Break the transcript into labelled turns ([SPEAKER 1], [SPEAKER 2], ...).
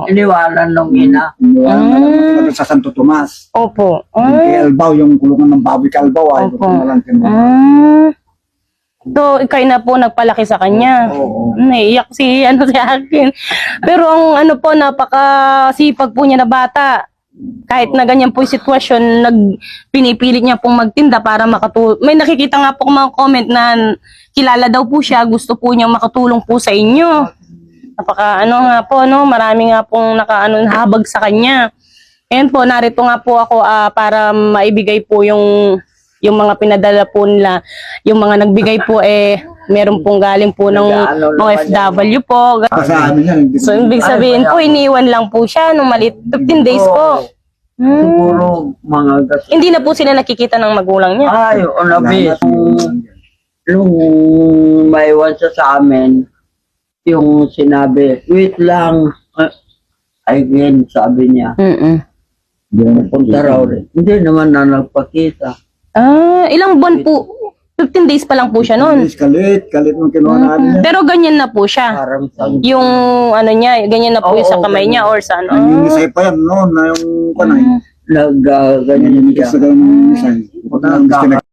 [SPEAKER 1] Iniwanan nung ina.
[SPEAKER 2] Iniwanan sa Santo Tomas.
[SPEAKER 3] Opo.
[SPEAKER 2] Kay Albaw, yung kulungan ng baboy kay Albaw, ay
[SPEAKER 3] Opo.
[SPEAKER 2] lang
[SPEAKER 3] So, ikay na po nagpalaki sa kanya.
[SPEAKER 2] Oo.
[SPEAKER 3] Naiiyak si si akin. Pero ang po, napakasipag po niya na bata. Kahit na ganyan po yung sitwasyon, pinipilit niya pong magtinda para makatulong. May nakikita nga po mga comment na kilala daw po siya, gusto po niyang makatulong po sa inyo. Napaka nga po, marami nga pong nahabag sa kanya. Ayan po, narito nga po ako para maibigay po yung mga pinadala po nila. Yung mga nagbigay po meron pong galing po ng mga FW po. So, ibig sabihin po, iniwan lang po siya nung maliit. 15 days po.
[SPEAKER 1] Siguro mga
[SPEAKER 3] Hindi na po sila nakikita ng magulang niya.
[SPEAKER 1] Ay, nabi. Nung maiwan siya sa amin, yung sinabi, wait lang. Again, sabi niya. Punta raw rin. Hindi naman na nagpakita.
[SPEAKER 3] Ilang buwan po? 15 days pa lang po siya noon.
[SPEAKER 2] Kalit nung kinuha natin.
[SPEAKER 3] Pero ganyan na po siya.
[SPEAKER 1] Parang
[SPEAKER 3] Yung niya, ganyan na po yung sa kamay niya or sa
[SPEAKER 2] Nangingisay pa yan noon na yung kanay.
[SPEAKER 1] ganyan siya.
[SPEAKER 2] Sa ganyan